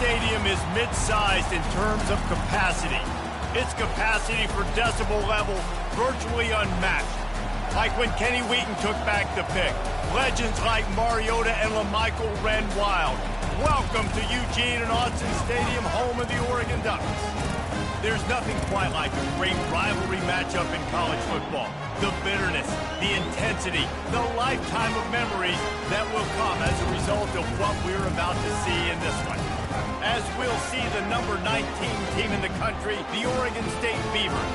stadium is mid-sized in terms of capacity. Its capacity for decibel level virtually unmatched. Like when Kenny Wheaton took back the pick. Legends like Mariota and LaMichael ran wild. Welcome to Eugene and Autzen Stadium, home of the Oregon Ducks. There's nothing quite like a great rivalry matchup in college football. The bitterness, the intensity, the lifetime of memories that will come as a result of what we're about to see in this one. As we'll see the number 19 team in the country, the Oregon State Beavers,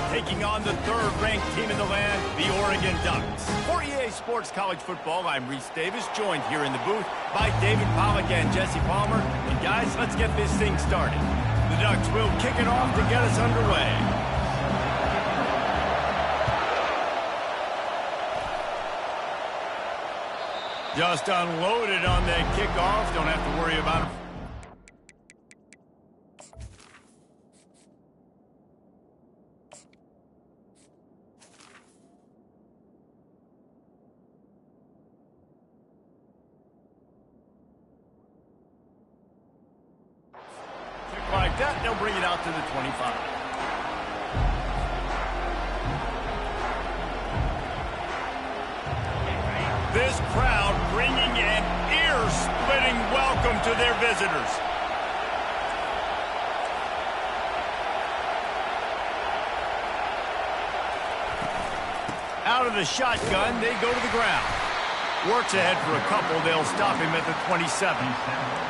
taking on the third-ranked team in the land, the Oregon Ducks. For EA Sports College Football, I'm Reese Davis, joined here in the booth by David Pollack and Jesse Palmer. And guys, let's get this thing started. The Ducks will kick it off to get us underway. Just unloaded on that kickoff. Don't have to worry about it. Like that, they'll bring it out to the 25. This crowd bringing an ear-splitting welcome to their visitors. Out of the shotgun, they go to the ground. Works ahead for a couple. They'll stop him at the 27.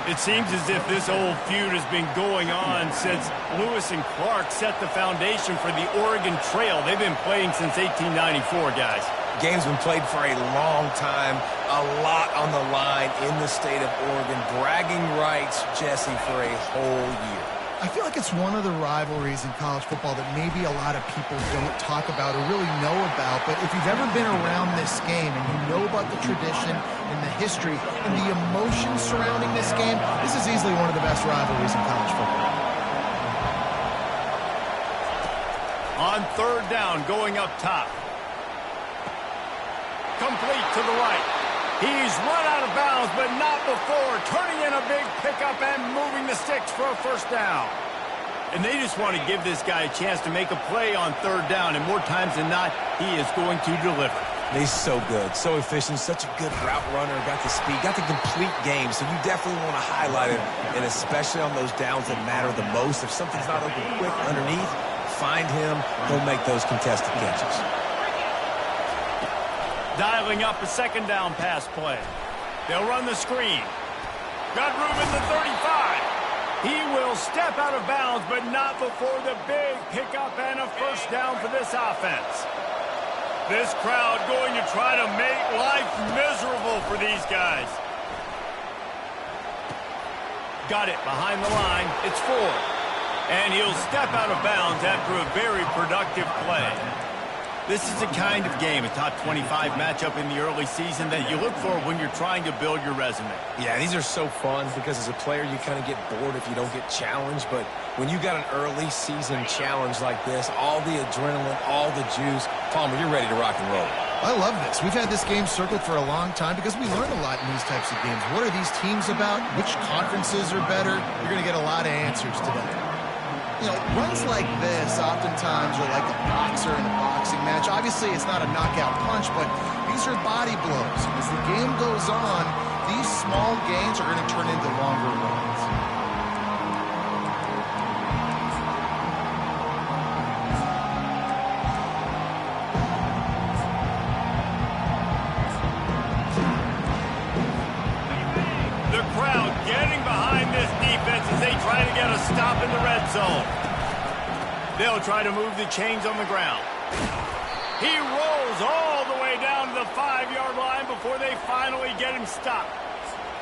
It seems as if this old feud has been going on since Lewis and Clark set the foundation for the Oregon Trail. They've been playing since 1894, guys. Game's been played for a long time, a lot on the line in the state of Oregon. Bragging rights, Jesse, for a whole year. I feel like it's one of the rivalries in college football that maybe a lot of people don't talk about or really know about. But if you've ever been around this game and you know about the tradition and the history and the emotion surrounding this game, this is easily one of the best rivalries in college football. On third down, going up top. Complete to the right. He's run out of bounds, but not before turning in a big pickup and moving the sticks for a first down. And they just want to give this guy a chance to make a play on third down, and more times than not, he is going to deliver. He's so good, so efficient, such a good route runner, got the speed, got the complete game, so you definitely want to highlight it, and especially on those downs that matter the most. If something's not open quick underneath, find him, he'll make those contested catches. Dialing up a second down pass play. They'll run the screen. Got room in the 35. He will step out of bounds, but not before the big pickup and a first down for this offense. This crowd going to try to make life miserable for these guys. Got it behind the line. It's 4. And he'll step out of bounds after a very productive play. This is the kind of game, a top 25 matchup in the early season, that you look for when you're trying to build your resume. Yeah, these are so fun because as a player, you kind of get bored if you don't get challenged. But when you got an early season challenge like this, all the adrenaline, all the juice, Palmer, you're ready to rock and roll. I love this. We've had this game circled for a long time because we learn a lot in these types of games. What are these teams about? Which conferences are better? You're going to get a lot of answers today. You know, runs like this oftentimes are like a boxer in a boxing match. Obviously, it's not a knockout punch, but these are body blows. And as the game goes on, these small gains are going to turn into longer runs. The crowd getting behind this defense as they try to get a stop in the red zone. They'll try to move the chains on the ground. He rolls all the way down to the 5-yard line before they finally get him stopped.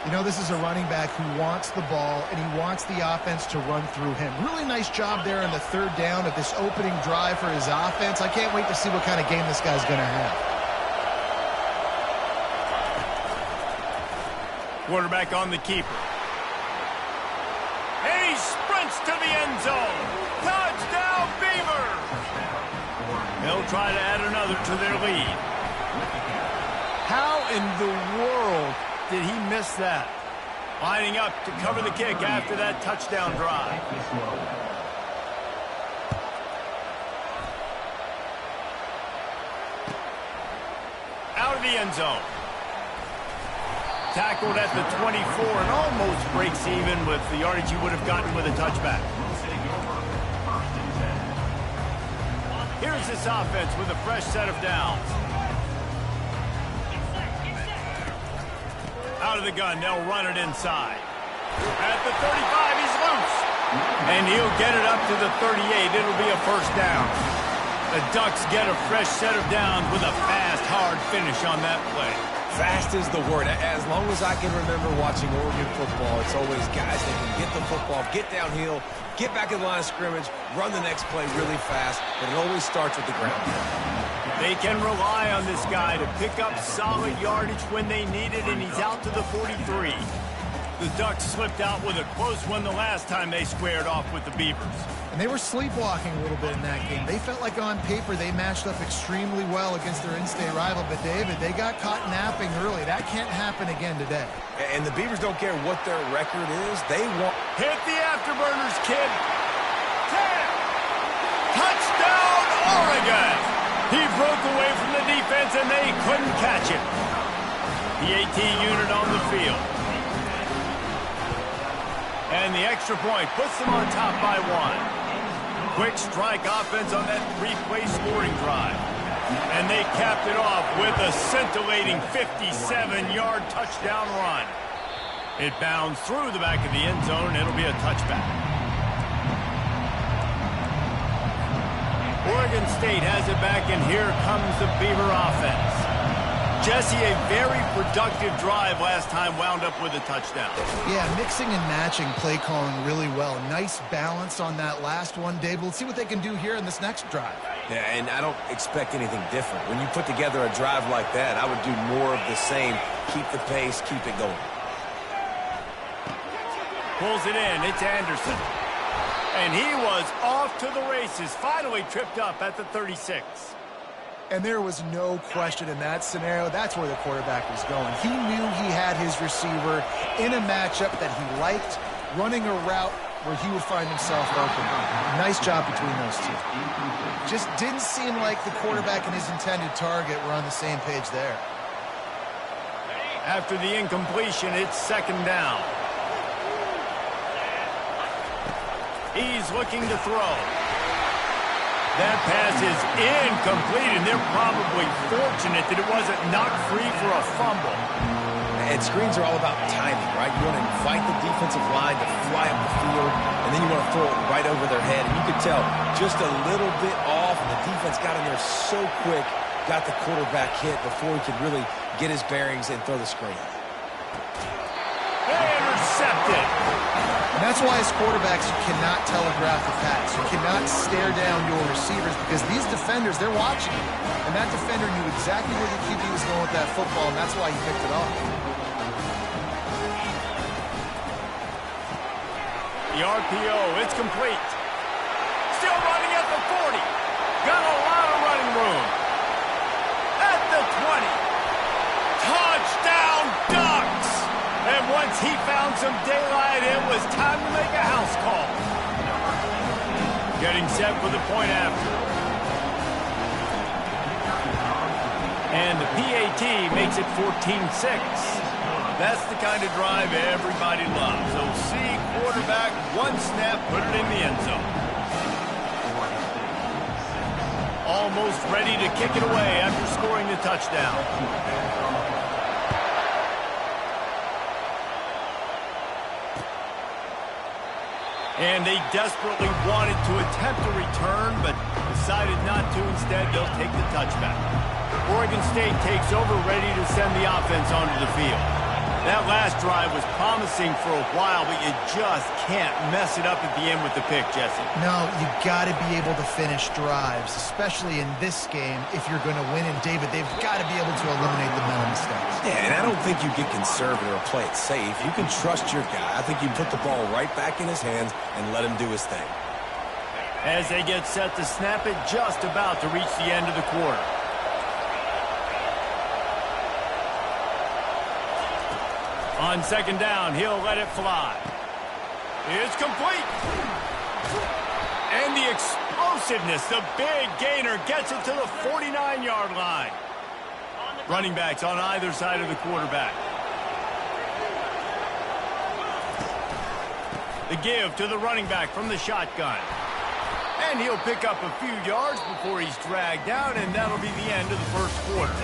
You know, this is a running back who wants the ball, and he wants the offense to run through him. Really nice job there on the third down of this opening drive for his offense. I can't wait to see what kind of game this guy's going to have. Quarterback on the keeper. And he sprints to the end zone. Touchdown, Beavers! They'll try to add another to their lead. How in the world did he miss that? Lining up to cover the kick after that touchdown drive. Out of the end zone. Tackled at the 24 and almost breaks even with the yardage he would have gotten with a touchback. Here's this offense with a fresh set of downs. Out of the gun, they'll run it inside. At the 35, he's loose. And he'll get it up to the 38. It'll be a first down. The Ducks get a fresh set of downs with a fast, hard finish on that play. Fast is the word. As long as I can remember watching Oregon football, it's always guys that can get the football, get downhill, get back in the line of scrimmage, run the next play really fast, but it always starts with the ground. They can rely on this guy to pick up solid yardage when they need it, and he's out to the 43. The Ducks slipped out with a close one the last time they squared off with the Beavers. And they were sleepwalking a little bit in that game. They felt like on paper they matched up extremely well against their in-state rival. But, David, they got caught napping early. That can't happen again today. And the Beavers don't care what their record is. They want... Hit the afterburners, kid. 10. Touchdown, Oregon. He broke away from the defense, and they couldn't catch him. The AT unit on the field. And the extra point puts them on top by 1. Quick strike offense on that 3-play scoring drive. And they capped it off with a scintillating 57-yard touchdown run. It bounds through the back of the end zone, and it'll be a touchback. Oregon State has it back, and here comes the Beaver offense. Jesse, a very productive drive last time, wound up with a touchdown. Yeah, mixing and matching play calling really well. Nice balance on that last one, Dave. We'll see what they can do here in this next drive. Yeah, and I don't expect anything different. When you put together a drive like that, I would do more of the same. Keep the pace, keep it going. Pulls it in. It's Anderson. And he was off to the races. Finally tripped up at the 36. And there was no question in that scenario. That's where the quarterback was going. He knew he had his receiver in a matchup that he liked, running a route where he would find himself open. Nice job between those two. Just didn't seem like the quarterback and his intended target were on the same page there. After the incompletion, it's second down. He's looking to throw. That pass is incomplete, and they're probably fortunate that it wasn't knocked free for a fumble. And screens are all about timing, right? You want to invite the defensive line to fly up the field, and then you want to throw it right over their head. And you could tell just a little bit off, and the defense got in there so quick, got the quarterback hit before he could really get his bearings and throw the screen. Intercepted. And that's why as quarterbacks, you cannot telegraph the pass. You cannot stare down your receivers because these defenders, they're watching you. And that defender knew exactly where the QB was going with that football, and that's why he picked it off. The RPO, it's complete. Still running at the 40. Got a lot of running room. At the 20. Touchdown, Ducks! And once he found some daylight, it was time to make a house call. Getting set for the point after. And the PAT makes it 14-6. That's the kind of drive everybody loves. OC quarterback, one snap, put it in the end zone. Almost ready to kick it away after scoring the touchdown. And they desperately wanted to attempt a return, but decided not to. Instead, they'll take the touchback. Oregon State takes over, ready to send the offense onto the field. That last drive was promising for a while, but you just can't mess it up at the end with the pick, Jesse. No, you got to be able to finish drives, especially in this game if you're going to win. And, David, they've got to be able to eliminate the mental mistakes. Yeah, and I don't think you get conservative or play it safe. You can trust your guy. I think you put the ball right back in his hands and let him do his thing. As they get set to snap it, just about to reach the end of the quarter. On second down, he'll let it fly. It's complete. And the explosiveness, the big gainer gets it to the 49-yard line. Running backs on either side of the quarterback. The give to the running back from the shotgun. And he'll pick up a few yards before he's dragged down, and that'll be the end of the first quarter.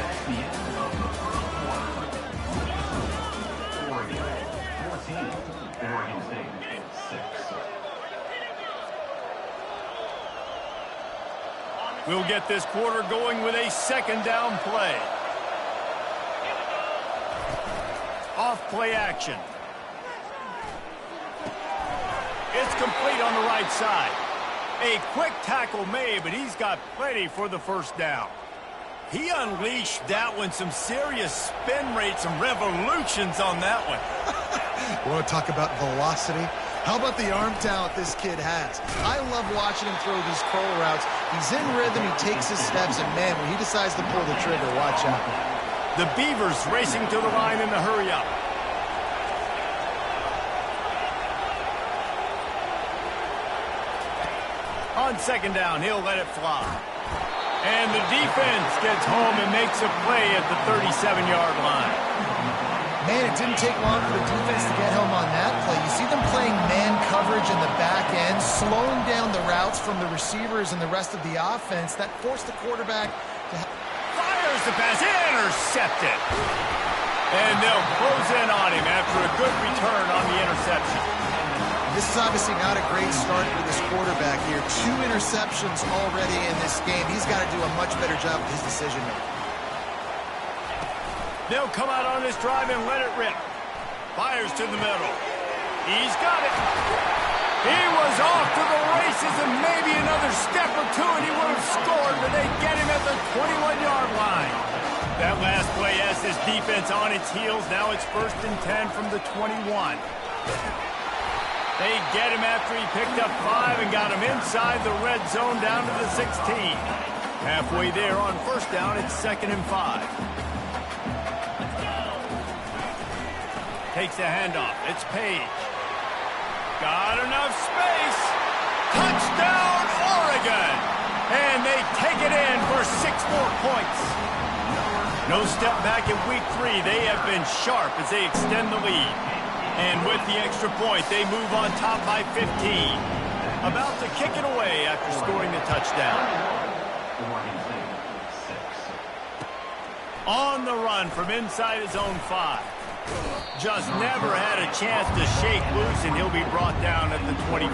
We'll get this quarter going with a second down play. Off play action. It's complete on the right side. A quick tackle made, but he's got plenty for the first down. He unleashed that one. Some serious spin rates, some revolutions on that one. Want to talk about velocity? How about the arm talent this kid has? I love watching him throw these curl routes. He's in rhythm, he takes his steps, and man, when he decides to pull the trigger, watch out. The Beavers racing to the line in the hurry-up. On second down, he'll let it fly. And the defense gets home and makes a play at the 37-yard line. Man, it didn't take long for the defense to get home on that play. You see them playing man coverage in the back end, slowing down the routes from the receivers and the rest of the offense. That forced the quarterback to... Fires the pass, intercepted. And they'll close in on him after a good return on the interception. This is obviously not a great start for this quarterback here. 2 interceptions already in this game. He's got to do a much better job with his decision-making. They'll come out on this drive and let it rip. Fires to the middle. He's got it. He was off to the races, and maybe another step or two and he would have scored, but they get him at the 21-yard line. That last play has this defense on its heels. Now it's 1st and 10 from the 21. They get him after he picked up 5 and got him inside the red zone down to the 16. Halfway there on first down, it's 2nd and 5. Takes the handoff. It's Page. Got enough space. Touchdown, Oregon! And they take it in for 6 more points. No step back in week 3. They have been sharp as they extend the lead. And with the extra point, they move on top by 15. About to kick it away after scoring the touchdown. On the run from inside his own 5. Just never had a chance to shake loose, and he'll be brought down at the 24.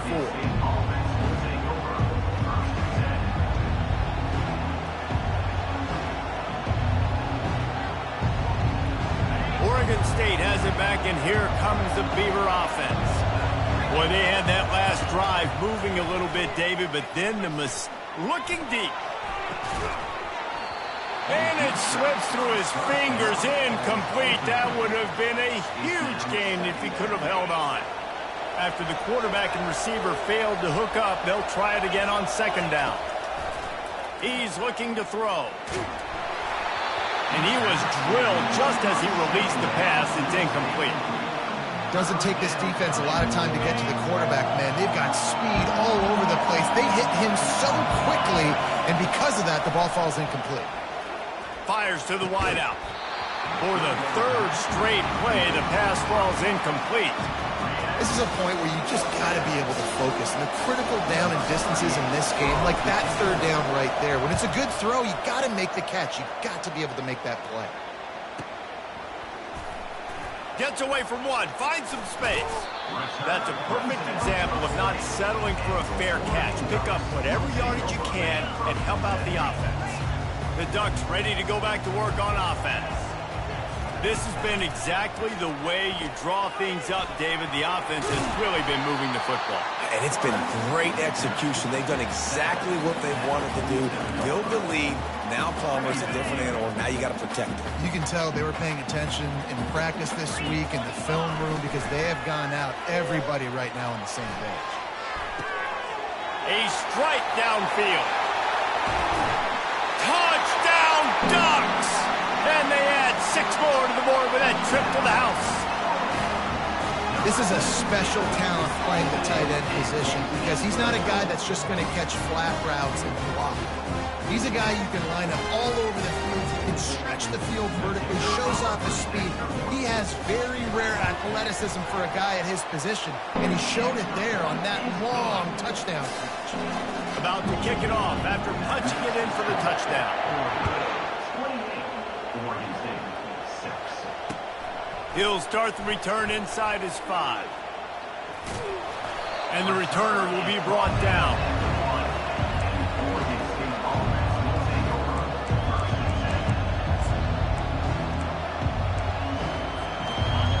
Oregon State has it back, and here comes the Beaver offense. Boy, they had that last drive moving a little bit, David, but then looking deep. And it slips through his fingers, incomplete. That would have been a huge gain if he could have held on. After the quarterback and receiver failed to hook up, they'll try it again on second down. He's looking to throw. And he was drilled just as he released the pass. It's incomplete. Doesn't take this defense a lot of time to get to the quarterback, man. They've got speed all over the place. They hit him so quickly, and because of that, the ball falls incomplete. Fires to the wideout. For the 3rd straight play, the pass falls incomplete. This is a point where you just got to be able to focus. And the critical down and distances in this game, like that 3rd down right there, when it's a good throw, you got to make the catch. You got to be able to make that play. Gets away from 1, finds some space. That's a perfect example of not settling for a fair catch. Pick up whatever yardage you can and help out the offense. The Ducks ready to go back to work on offense. This has been exactly the way you draw things up, David. The offense has really been moving the football. And it's been great execution. They've done exactly what they've wanted to do. Build the lead. Now Palmer's a different animal. Now you got to protect him. You can tell they were paying attention in practice this week in the film room because they have gone out, everybody right now on the same page. A strike downfield. Touchdown, Ducks! And they add 6 more to the board with that trip to the house. This is a special talent playing the tight end position because he's not a guy that's just going to catch flat routes and block. He's a guy you can line up all over the field. He can stretch the field vertically, shows off his speed. He has very rare athleticism for a guy at his position, and he showed it there on that long touchdown catch. About to kick it off after punching it in for the touchdown. He'll start the return inside his 5. And the returner will be brought down.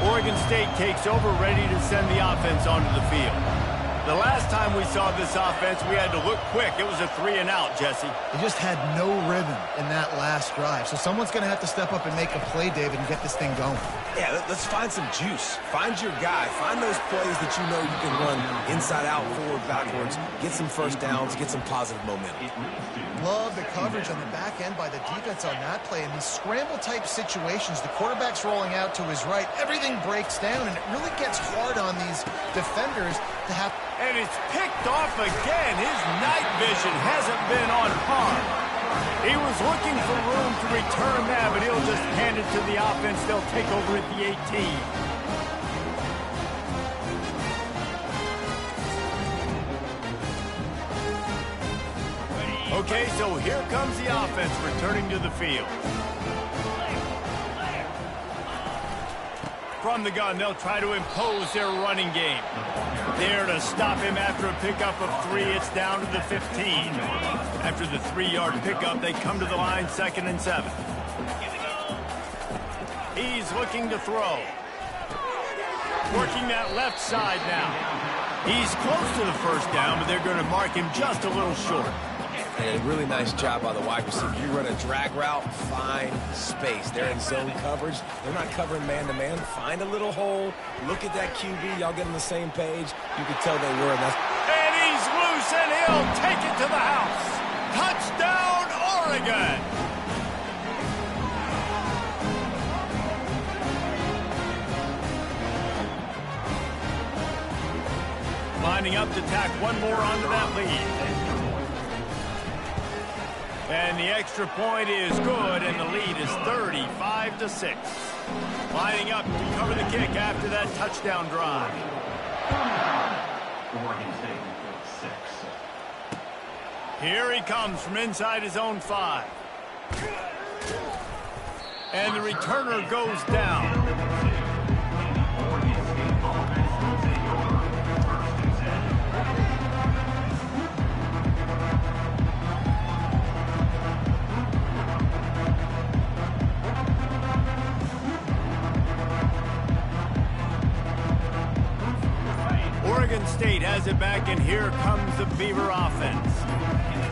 Oregon State takes over, ready to send the offense onto the field. The last time we saw this offense, we had to look quick. It was a 3-and-out, Jesse. They just had no rhythm in that last drive. So someone's going to have to step up and make a play, David, and get this thing going. Yeah, let's find some juice. Find your guy. Find those plays that you know you can run inside out, forward, backwards, get some first downs, get some positive momentum. Love the coverage on the back end by the defense on that play. In these scramble-type situations, the quarterback's rolling out to his right. Everything breaks down, and it really gets hard on these defenders to have... And it's picked off again. His night vision hasn't been on par. He was looking for room to return that, but he'll just hand it to the offense. They'll take over at the 18. Okay, so here comes the offense returning to the field. From the gun, they'll try to impose their running game. There to stop him after a pickup of 3. It's down to the 15. After the 3-yard pickup, they come to the line, 2nd and 7. He's looking to throw. Working that left side now. He's close to the first down, but they're going to mark him just a little short. And a really nice job by the wide receiver. You run a drag route, find space. They're in zone coverage. They're not covering man-to-man. Find a little hole. Look at that QB. Y'all get on the same page. You can tell they were. And he's loose, and he'll take it to the house. Touchdown, Oregon! Lining up to tack one more onto that lead. And the extra point is good, and the lead is 35-6. Lining up to cover the kick after that touchdown drive. Here he comes from inside his own 5. And the returner goes down. Oregon State has it back, and here comes the Beaver offense.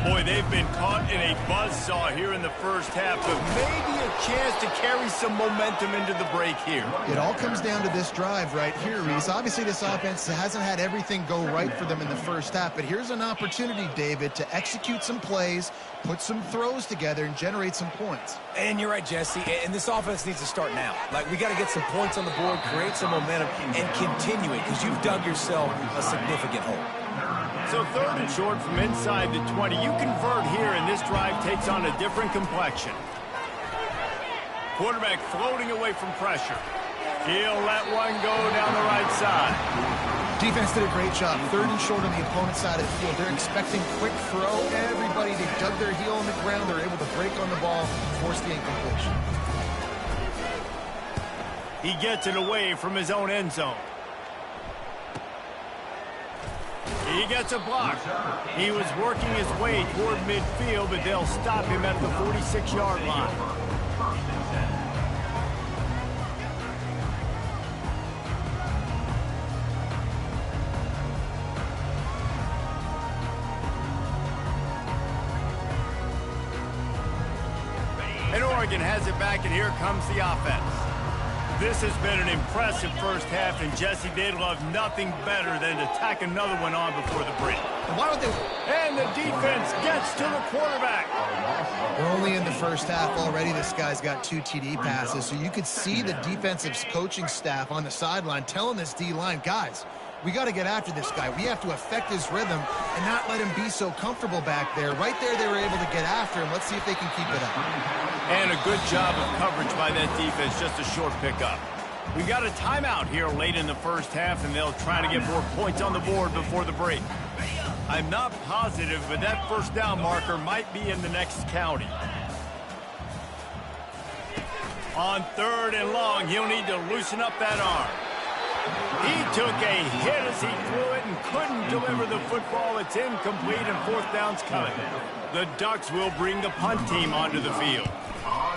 Boy, they've been caught in a buzzsaw here in the first half, but maybe a chance to carry some momentum into the break here. It all comes down to this drive right here, Reese. Obviously, this offense hasn't had everything go right for them in the first half, but here's an opportunity, David, to execute some plays, put some throws together, and generate some points. And you're right, Jesse, and this offense needs to start now. Like, we got to get some points on the board, create some momentum, and continue it, because you've dug yourself a significant hole. So 3rd and short from inside the 20. You convert here, and this drive takes on a different complexion. Quarterback floating away from pressure. He'll let one go down the right side. Defense did a great job. 3rd and short on the opponent's side of the field. They're expecting quick throw. Everybody, they dug their heel on the ground. They're able to break on the ball, force the incompletion. He gets it away from his own end zone. He gets a block. He was working his way toward midfield, but they'll stop him at the 46-yard line. And Oregon has it back, and here comes the offense. This has been an impressive first half, and Jesse, they'd love nothing better than to tack another one on before the break. Why would they? And the defense gets to the quarterback. We're only in the first half already. This guy's got 2 TD passes, so you could see the defensive coaching staff on the sideline telling this D-line, guys, we got to get after this guy. We have to affect his rhythm and not let him be so comfortable back there. Right there, they were able to get after him. Let's see if they can keep it up. And a good job of coverage by that defense, just a short pickup. We got a timeout here late in the first half, and they'll try to get more points on the board before the break. I'm not positive, but that first down marker might be in the next county. On 3rd and long, he'll need to loosen up that arm. He took a hit as he threw it and couldn't deliver the football. It's incomplete, and 4th down's coming. The Ducks will bring the punt team onto the field.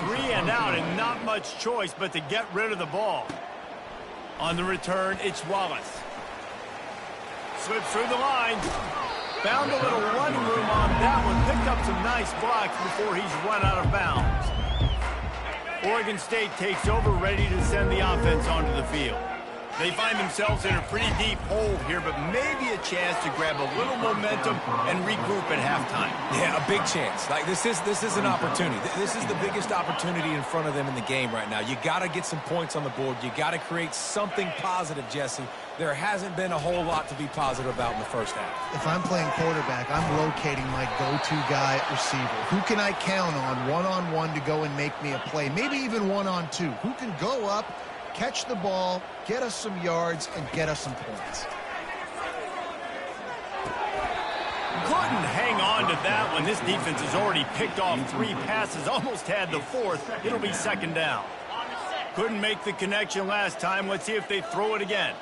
3 and out, and not much choice but to get rid of the ball. On the return, it's Wallace. Slips through the line. Found a little running room on that one. Picked up some nice blocks before he's run out of bounds. Oregon State takes over, ready to send the offense onto the field. They find themselves in a pretty deep hole here, but maybe a chance to grab a little momentum and regroup at halftime. Yeah, a big chance. Like this is an opportunity. This is the biggest opportunity in front of them in the game right now. You got to get some points on the board. You got to create something positive, Jesse. There hasn't been a whole lot to be positive about in the first half. If I'm playing quarterback, I'm locating my go-to guy at receiver. Who can I count on one-on-one to go and make me a play? Maybe even one-on-two. Who can go up, catch the ball, get us some yards, and get us some points? Couldn't hang on to that one. This defense has already picked off 3 passes, almost had the 4th. It'll be 2nd down. Couldn't make the connection last time. Let's see if they throw it again.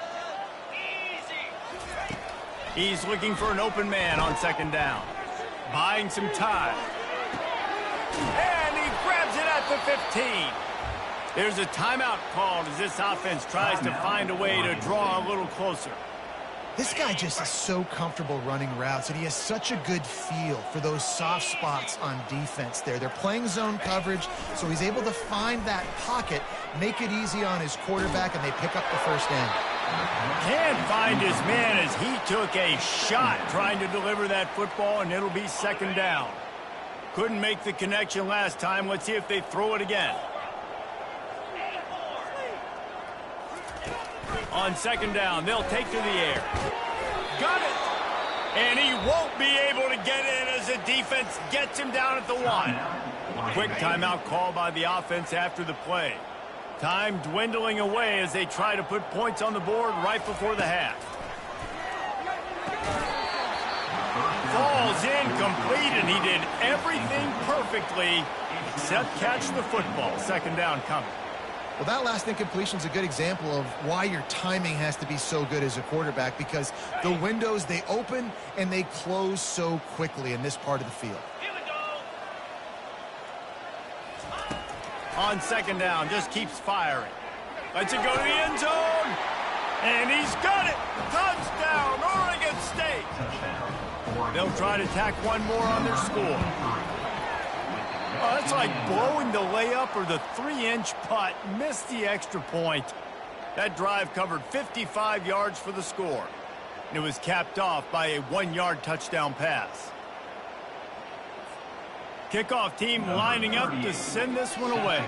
He's looking for an open man on 2nd down. Buying some time. And he grabs it at the 15. There's a timeout called as this offense tries to find a way to draw a little closer. This guy just is so comfortable running routes, and he has such a good feel for those soft spots on defense there. They're playing zone coverage, so he's able to find that pocket, make it easy on his quarterback, and they pick up the first down. Can't find his man as he took a shot trying to deliver that football, and it'll be 2nd down. Couldn't make the connection last time. Let's see if they throw it again. On 2nd down, they'll take to the air. Got it! And he won't be able to get in as the defense gets him down at the 1. Quick timeout call by the offense after the play. Time dwindling away as they try to put points on the board right before the half. Falls incomplete, and he did everything perfectly except catch the football. 2nd down coming. Well, that last incompletion is a good example of why your timing has to be so good as a quarterback, because the windows, they open and they close so quickly in this part of the field. On 2nd down, just keeps firing. Lets it go to the end zone. And he's got it. Touchdown, Oregon State. They'll try to tack one more on their score. Oh, that's like blowing the layup or the 3-inch putt. Missed the extra point. That drive covered 55 yards for the score. And it was capped off by a 1-yard touchdown pass. Kickoff team lining up to send this one away.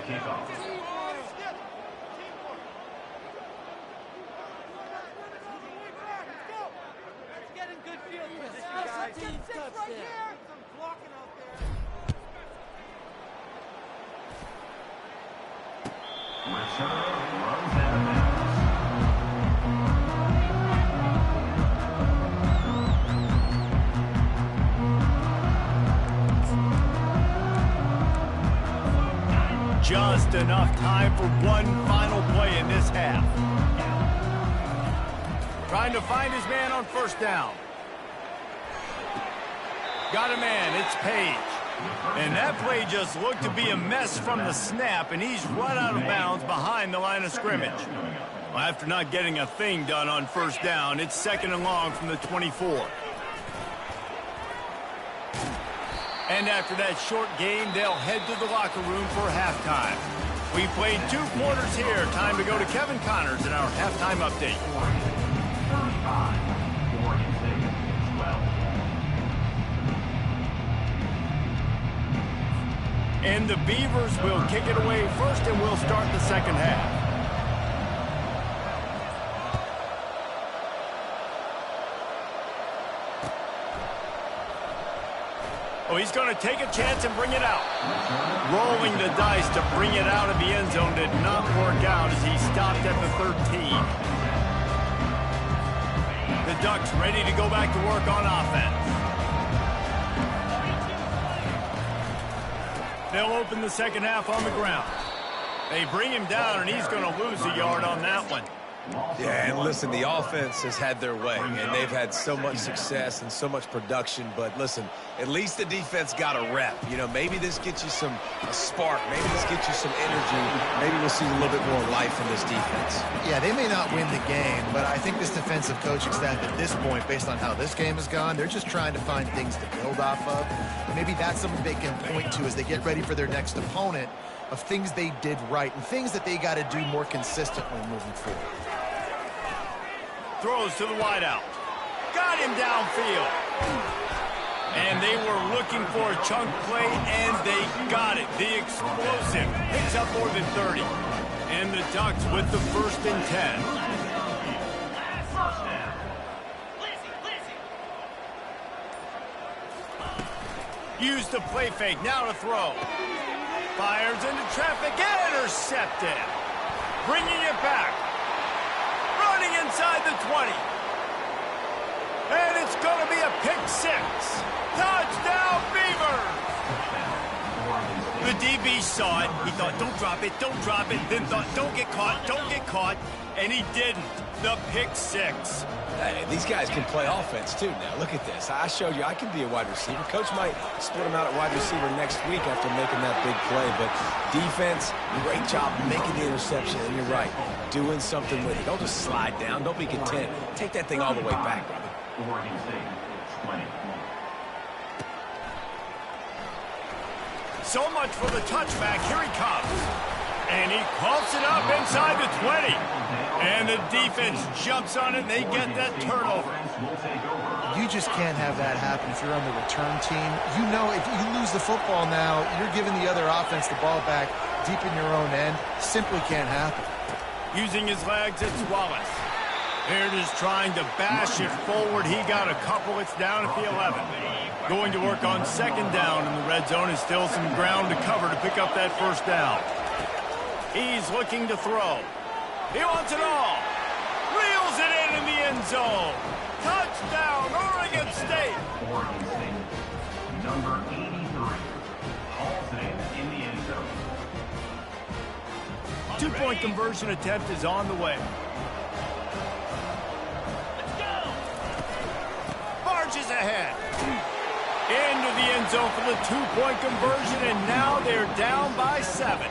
Just enough time for one final play in this half. Trying to find his man on 1st down. Got a man, it's Page. And that play just looked to be a mess from the snap, and he's run out of bounds behind the line of scrimmage. Well, after not getting a thing done on 1st down, it's 2nd and long from the 24. And after that short game, they'll head to the locker room for halftime. We played 2 quarters here. Time to go to Kevin Connors in our halftime update. And the Beavers will kick it away first, and we'll start the second half. Oh, he's going to take a chance and bring it out. Rolling the dice to bring it out of the end zone did not work out as he stopped at the 13. The Ducks ready to go back to work on offense. They'll open the second half on the ground. They bring him down, and he's going to lose a yard on that one. Yeah, and listen, the offense has had their way, and they've had so much success and so much production. But listen, at least the defense got a rep. You know, maybe this gets you a spark. Maybe this gets you some energy. Maybe we'll see a little bit more life in this defense. Yeah, they may not win the game, but I think this defensive coaching staff at this point, based on how this game has gone, they're just trying to find things to build off of. And maybe that's something they can point to as they get ready for their next opponent, of things they did right and things that they got to do more consistently moving forward. Throws to the wideout. Got him downfield. And they were looking for a chunk play, and they got it. The explosive picks up more than 30. And the Ducks with the 1st and 10. Use the play fake. Now to throw. Fires into traffic. Intercepted. Bringing it back. Running inside the 20. And it's going to be a pick 6. Touchdown, Beavers! The DB saw it. He thought, don't drop it, don't drop it. Then thought, don't get caught. And he didn't. The pick 6. Hey, these guys can play offense, too. Now, look at this. I showed you I can be a wide receiver. Coach might split him out at wide receiver next week after making that big play. But defense, great job making the interception. And you're right, doing something with it. Don't just slide down. Don't be content. Take that thing all the way back, brother. So much for the touchback. Here he comes. And he coughs it up inside the 20. And the defense jumps on it, and they get that turnover. You just can't have that happen if you're on the return team. You know, if you lose the football now, you're giving the other offense the ball back deep in your own end. Simply can't happen. Using his legs, it's Wallace. They're just trying to bash it forward. He got a couple. It's down at the 11. Going to work on 2nd down in the red zone. Is still some ground to cover to pick up that 1st down. He's looking to throw. He wants it all. Reels it in the end zone. Touchdown, Oregon State. Oregon State. Number 83. Hauls it in the end zone. 2-point conversion attempt is on the way. Let's go. Barges ahead. Into the end zone for the 2-point conversion, and now they're down by 7.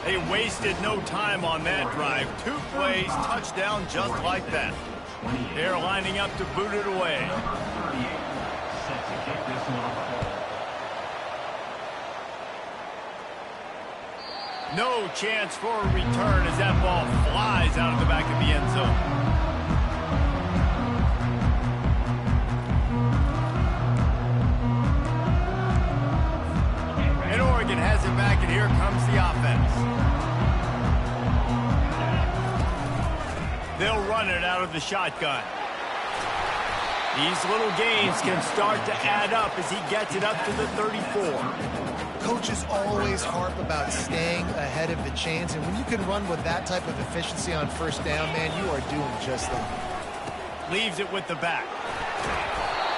They wasted no time on that drive. 2 plays, touchdown just like that. They're lining up to boot it away. Set to kick this one off. No chance for a return as that ball flies out of the back of the end zone. And Oregon has it back, and here comes the offense. They'll run it out of the shotgun. These little gains can start to add up as he gets it up to the 34. Coaches always harp about staying ahead of the chains, and when you can run with that type of efficiency on 1st down, man, you are doing just that. Leaves it with the back.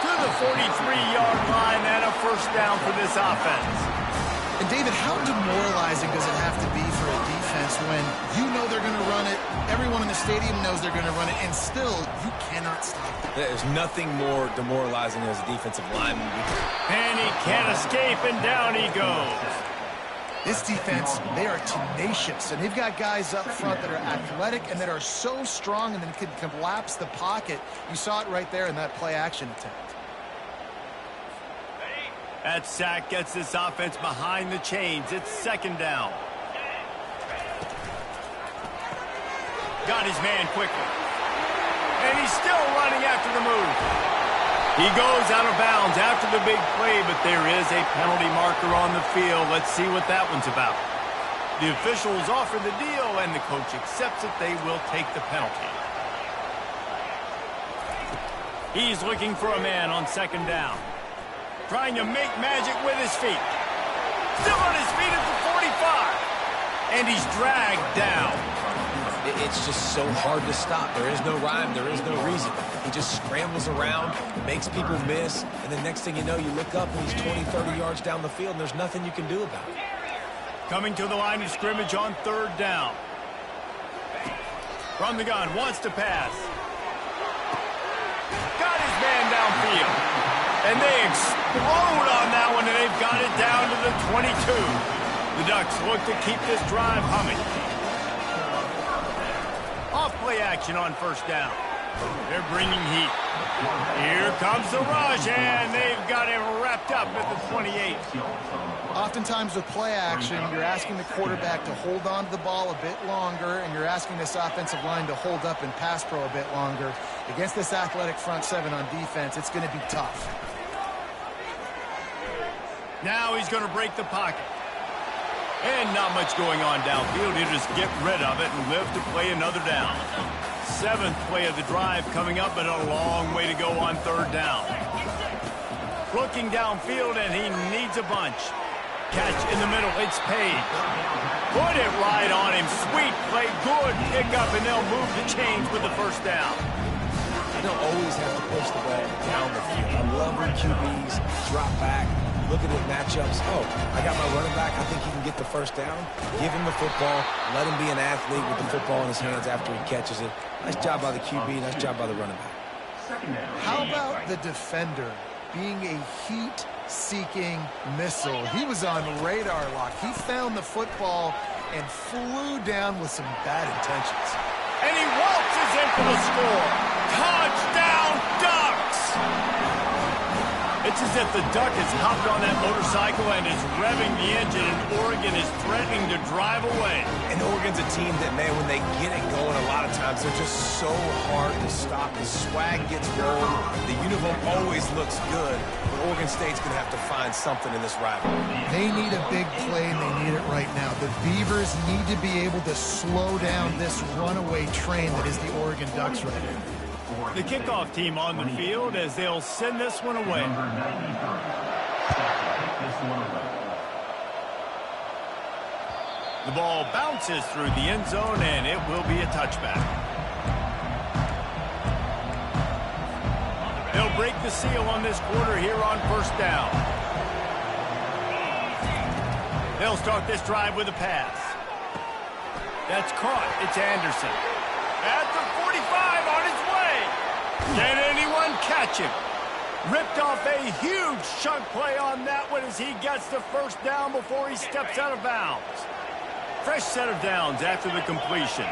To the 43-yard line and a 1st down for this offense. And, David, how demoralizing does it have to be for a defense when you know they're going to run it, everyone in the stadium knows they're going to run it, and still you cannot stop it? There's nothing more demoralizing as a defensive lineman. And he can't escape, and down he goes. This defense, they are tenacious, and they've got guys up front that are athletic and that are so strong and then can collapse the pocket. You saw it right there in that play-action attempt. That sack gets this offense behind the chains. It's 2nd down. got his man quickly. And he's still running after the move. He goes out of bounds after the big play, but there is a penalty marker on the field. Let's see what that one's about. The officials offer the deal, and the coach accepts it. They will take the penalty. He's looking for a man on second down. Trying to make magic with his feet. Still on his feet at the 45. And he's dragged down. It's just so hard to stop. There is no rhyme. There is no reason. He just scrambles around, makes people miss, and the next thing you know, you look up and he's 20, 30 yards down the field, and there's nothing you can do about it. Coming to the line of scrimmage on third down. From the gun, wants to pass. Got his man downfield. And they explode on that one, and they've got it down to the 22. The Ducks look to keep this drive humming. Off play action on first down. They're bringing heat. Here comes the rush, and they've got him wrapped up at the 28. Oftentimes with play action, you're asking the quarterback to hold on to the ball a bit longer, and you're asking this offensive line to hold up in pass pro a bit longer. Against this athletic front seven on defense, it's going to be tough. Now he's going to break the pocket. And not much going on downfield. He'll just get rid of it and live to play another down. Seventh play of the drive coming up, but a long way to go on third down. Looking downfield, and he needs a bunch. Catch in the middle. It's Page. Put it right on him. Sweet play. Good pickup, and they'll move the chains with the first down. You don't always have to push the ball down the field. I love when QBs drop back, look at his matchups. Oh, I got my running back. I think he can get the first down. Give him the football. Let him be an athlete with the football in his hands after he catches it. Nice job by the QB. Nice job by the running back. How about the defender being a heat-seeking missile? He was on radar lock. He found the football and flew down with some bad intentions. And he waltzes in for the score. Touchdown, Ducks! It's as if the Duck has hopped on that motorcycle and is revving the engine, and Oregon is threatening to drive away. And Oregon's a team that, man, when they get it going, a lot of times they're just so hard to stop. The swag gets rolled. The uniform always looks good. But Oregon State's going to have to find something in this rivalry. They need a big play, and they need it right now. The Beavers need to be able to slow down this runaway train that is the Oregon Ducks right now. The kickoff team on the field as they'll send this one away. The ball bounces through the end zone, and it will be a touchback. They'll break the seal on this quarter here on first down. They'll start this drive with a pass. That's caught. It's Anderson. At the 45 on his way. Can anyone catch him? Ripped off a huge chunk play on that one as he gets the first down before he steps out of bounds. Fresh set of downs after the completion.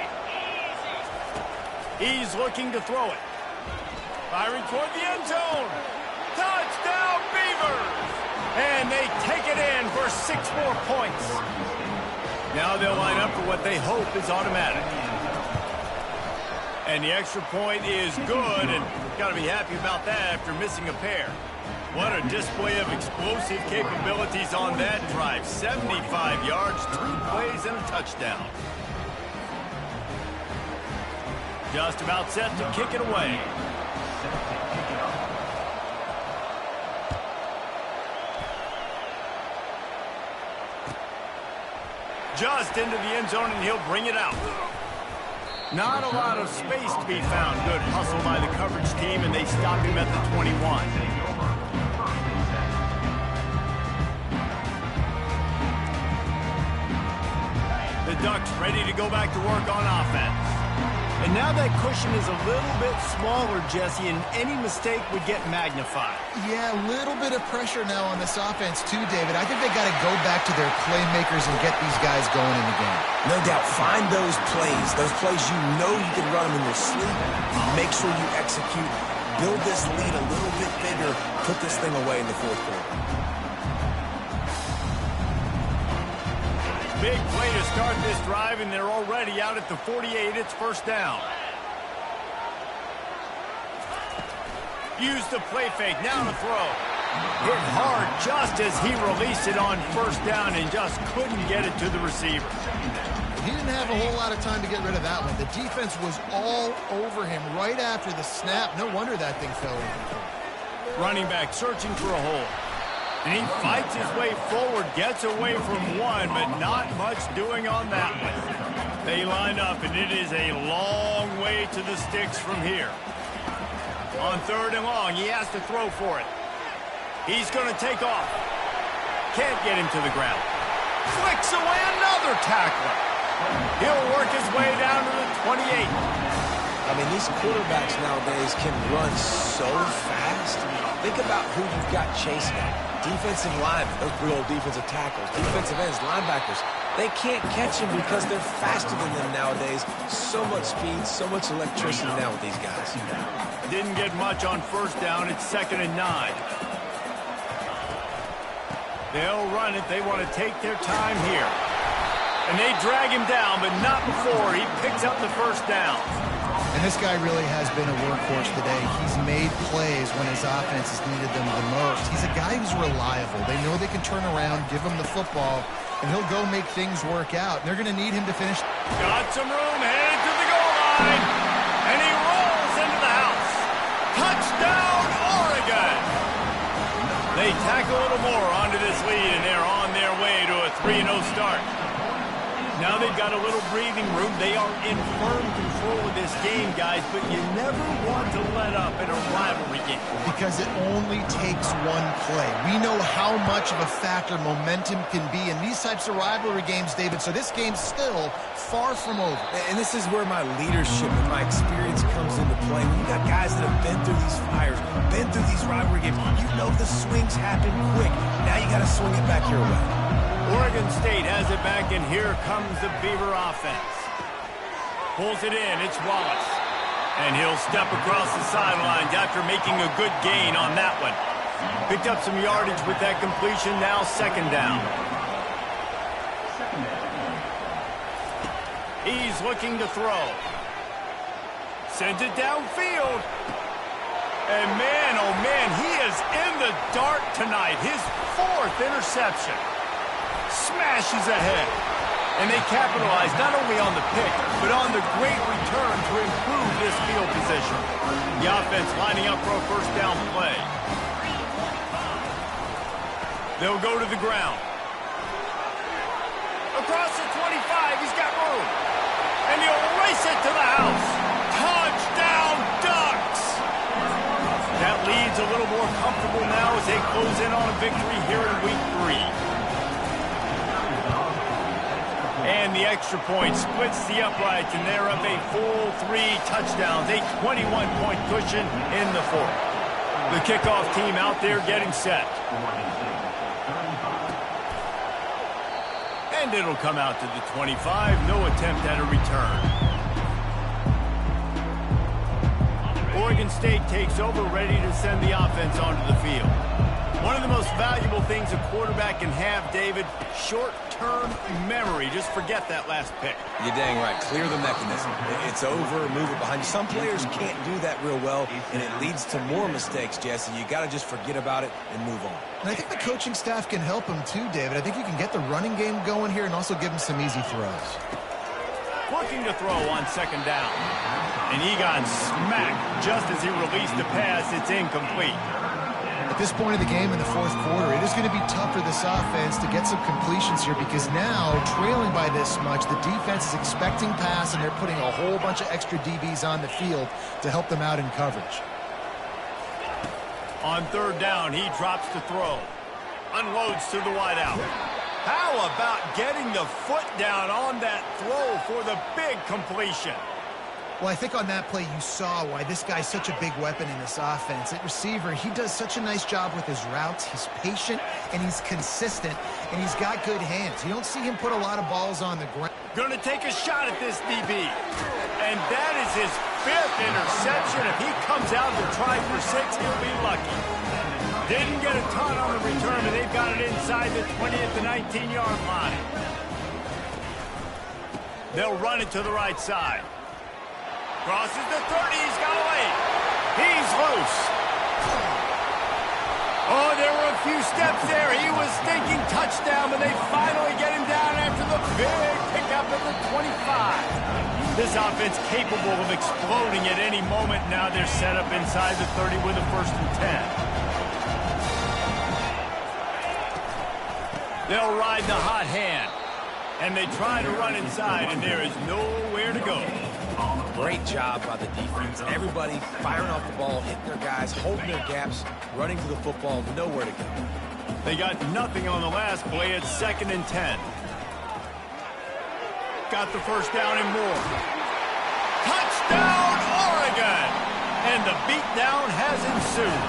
He's looking to throw it. Firing toward the end zone. Touchdown, Beavers! And they take it in for 6 more points. Now they'll line up for what they hope is automatic. And the extra point is good, and got to be happy about that after missing a pair. What a display of explosive capabilities on that drive. 75 yards, 2 plays, and a touchdown. Just about set to kick it away. Just into the end zone, and he'll bring it out. Not a lot of space to be found. Good hustle by the coverage team, and they stop him at the 21. The Ducks ready to go back to work on offense. And now that cushion is a little bit smaller, Jesse, and any mistake would get magnified. Yeah, a little bit of pressure now on this offense too, David. I think they got to go back to their playmakers and get these guys going in the game. No doubt. Find those plays you know you can run them in your sleep. Make sure you execute. Build this lead a little bit bigger. Put this thing away in the fourth quarter. Big play to start this drive, and they're already out at the 48. It's first down. Use the play fake. Now to throw. Hit hard just as he released it on first down and just couldn't get it to the receiver. He didn't have a whole lot of time to get rid of that one. The defense was all over him right after the snap. No wonder that thing fell in. Running back searching for a hole. And he fights his way forward, gets away from one, but not much doing on that one. They line up, and it is a long way to the sticks from here. On third and long, he has to throw for it. He's going to take off. Can't get him to the ground. Flicks away another tackler. He'll work his way down to the 28. I mean, these quarterbacks nowadays can run so fast. Think about who you've got chasing them. Defensive linemen, those big old defensive tackles, defensive ends, linebackers. They can't catch him because they're faster than them nowadays. So much speed, so much electricity now with these guys. Didn't get much on first down. It's 2nd and 9. They'll run it. They want to take their time here. And they drag him down, but not before he picks up the first down. And this guy really has been a workhorse today. He's made plays when his offense has needed them the most. He's a guy who's reliable. They know they can turn around, give him the football, and he'll go make things work out. And they're going to need him to finish. Got some room, headed to the goal line. And he rolls into the house. Touchdown, Oregon! They tack a little more onto this lead, and they're on their way to a 3-0 start. Now they've got a little breathing room. They are in firm control of this game, guys, but you never want to let up in a rivalry game. Because it only takes one play. We know how much of a factor momentum can be in these types of rivalry games, David, so this game's still far from over. And this is where my leadership and my experience comes into play. When you got guys that have been through these fires, been through these rivalry games, you know the swings happen quick. Now you got to swing it back your way. Oregon State has it back, and here comes the Beaver offense. Pulls it in. It's Wallace. And he'll step across the sidelines after making a good gain on that one. Picked up some yardage with that completion. Now 2nd down. He's looking to throw. Sends it downfield. And man, oh man, he is in the dark tonight. His 4th interception. Smashes ahead. And they capitalize not only on the pick, but on the great return to improve this field position. The offense lining up for a first down play. They'll go to the ground. Across the 25, he's got room. And he'll race it to the house. Touchdown, Ducks! That lead's a little more comfortable now as they close in on a victory here in week 3. And the extra point splits the uprights, and they're up a full 3 touchdowns, a 21-point cushion in the 4th. The kickoff team out there getting set. And it'll come out to the 25. No attempt at a return. Oregon State takes over, ready to send the offense onto the field. One of the most valuable things a quarterback can have, David, short-term memory. Just forget that last pick. You're dang right. Clear the mechanism. It's over, move it behind you. Some players can't do that real well, and it leads to more mistakes, Jesse. You got to just forget about it and move on. And I think the coaching staff can help him too, David. I think you can get the running game going here and also give him some easy throws. Looking to throw on 2nd down. And he got smacked just as he released the pass. It's incomplete. At this point of the game in the 4th quarter, it is going to be tough for this offense to get some completions here because now, trailing by this much, the defense is expecting pass, and they're putting a whole bunch of extra DBs on the field to help them out in coverage. On 3rd down, he drops to throw. Unloads to the wideout. How about getting the foot down on that throw for the big completion? Well, I think on that play you saw why this guy's such a big weapon in this offense. At receiver, he does such a nice job with his routes. He's patient, and he's consistent, and he's got good hands. You don't see him put a lot of balls on the ground. Going to take a shot at this DB. And that is his 5th interception. If he comes out to try for 6, he'll be lucky. Didn't get a ton on the return, and they've got it inside the 20 at the 19-yard line. They'll run it to the right side. Crosses the 30. He's got away. He's loose. Oh, there were a few steps there. He was thinking touchdown, but they finally get him down after the big pickup at the 25. This offense capable of exploding at any moment. Now they're set up inside the 30 with a 1st and 10. They'll ride the hot hand. And they try to run inside, and there is nowhere to go. Great job by the defense. Everybody firing off the ball, hitting their guys, holding their gaps, running to the football, nowhere to go. They got nothing on the last play at 2nd and 10. Got the 1st down and more. Touchdown, Oregon! And the beatdown has ensued.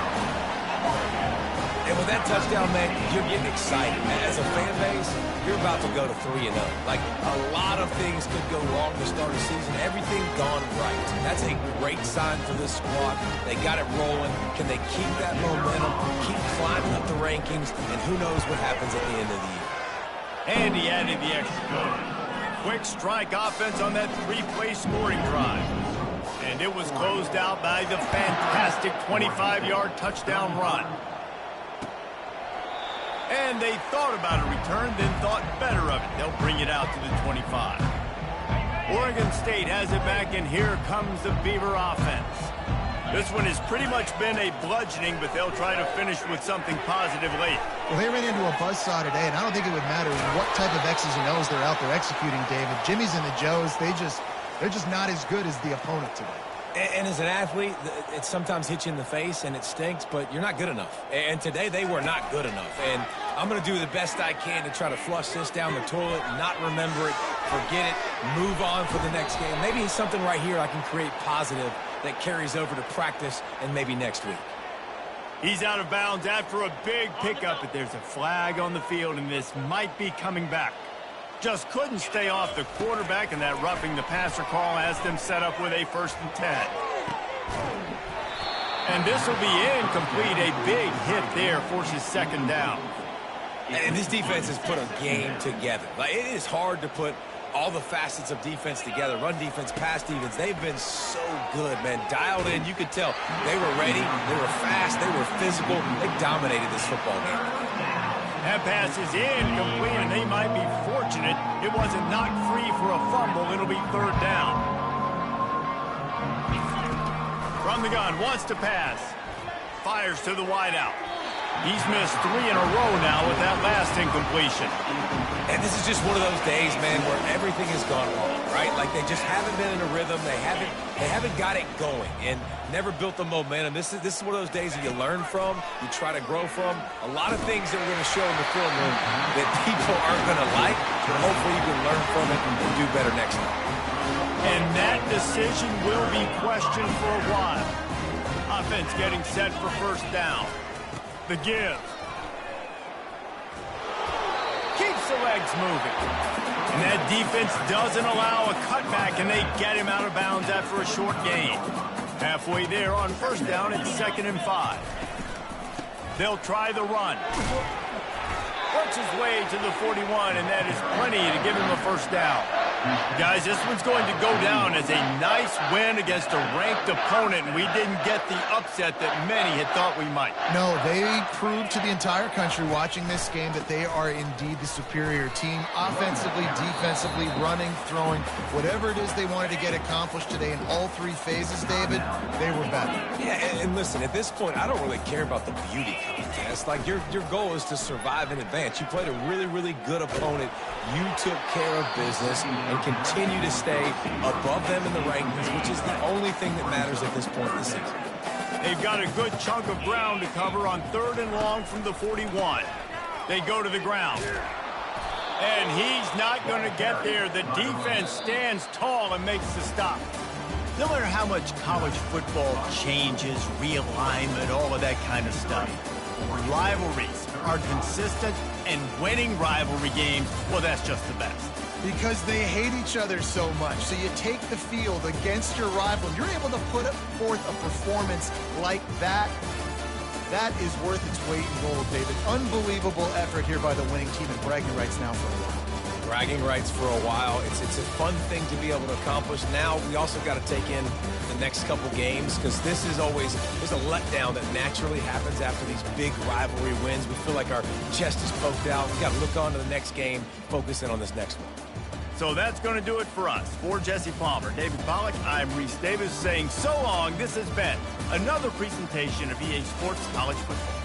And with that touchdown, man, you're getting excited, man. As a fan base, you're about to go to 3-0. Like, a lot of things could go wrong to start a season. Everything gone right. That's a great sign for this squad. They got it rolling. Can they keep that momentum, keep climbing up the rankings, and who knows what happens at the end of the year. And he added the extra point. Quick strike offense on that 3-play scoring drive. And it was closed out by the fantastic 25-yard touchdown run. And they thought about a return, then thought better of it. They'll bring it out to the 25. Oregon State has it back, and here comes the Beaver offense. This one has pretty much been a bludgeoning, but they'll try to finish with something positive late. Well, they ran into a buzzsaw today, and I don't think it would matter what type of X's and O's they're out there executing, David. Jimmy's and the Joes, they're just not as good as the opponent today. And as an athlete, it sometimes hits you in the face, and it stinks, but you're not good enough. And today, they were not good enough. And I'm going to do the best I can to try to flush this down the toilet, not remember it, forget it, move on for the next game. Maybe something right here I can create positive that carries over to practice and maybe next week. He's out of bounds after a big pickup, but there's a flag on the field, and this might be coming back. Just couldn't stay off the quarterback, and that roughing the passer call has them set up with a 1st and 10. And this will be incomplete. A big hit there forces 2nd down. And this defense has put a game together. Like, it is hard to put all the facets of defense together. Run defense, pass defense. They've been so good, man. Dialed in. You could tell they were ready. They were fast. They were physical. They dominated this football game. That pass is incomplete, and they might be fortunate it wasn't knocked free for a fumble. It'll be 3rd down. From the gun, wants to pass. Fires to the wideout. He's missed 3 in a row now with that last incompletion. And this is just one of those days, man, where everything has gone wrong, right? Like, they just haven't been in a rhythm. They haven't got it going and never built the momentum. This is one of those days that you learn from, you try to grow from. A lot of things that we're going to show in the film room that people aren't going to like, but hopefully you can learn from it and do better next time. And that decision will be questioned for a while. Offense getting set for 1st down. The give. Keeps the legs moving. And that defense doesn't allow a cutback, and they get him out of bounds after a short gain. Halfway there on 1st down, it's 2nd and 5. They'll try the run. Works his way to the 41, and that is plenty to give him a 1st down. Guys, this one's going to go down as a nice win against a ranked opponent, and we didn't get the upset that many had thought we might. No, they proved to the entire country watching this game that they are indeed the superior team. Offensively, defensively, running, throwing, whatever it is they wanted to get accomplished today in all 3 phases, David, they were better. Yeah, and listen, at this point, I don't really care about the beauty contest. Like, your goal is to survive and advance. You played a really, really good opponent. You took care of business and continue to stay above them in the rankings, which is the only thing that matters at this point in the season. They've got a good chunk of ground to cover on 3rd and long from the 41. They go to the ground. And he's not going to get there. The defense stands tall and makes the stop. No matter how much college football changes, realignment, all of that kind of stuff, rivalries are consistent, and winning rivalry games, well, that's just the best. Because they hate each other so much. So you take the field against your rival. You're able to put forth a performance like that. That is worth its weight in gold, David. Unbelievable effort here by the winning team, and bragging rights now for a while. bragging rights for a while. It's a fun thing to be able to accomplish. Now we also got to take in the next couple games, because this is always, there's a letdown that naturally happens after these big rivalry wins. We feel like our chest is poked out. We got to look on to the next game, focus in on this next one. So that's going to do it for us. For Jesse Palmer, David Pollack, I'm Reese Davis saying so long. This has been another presentation of EA Sports College Football.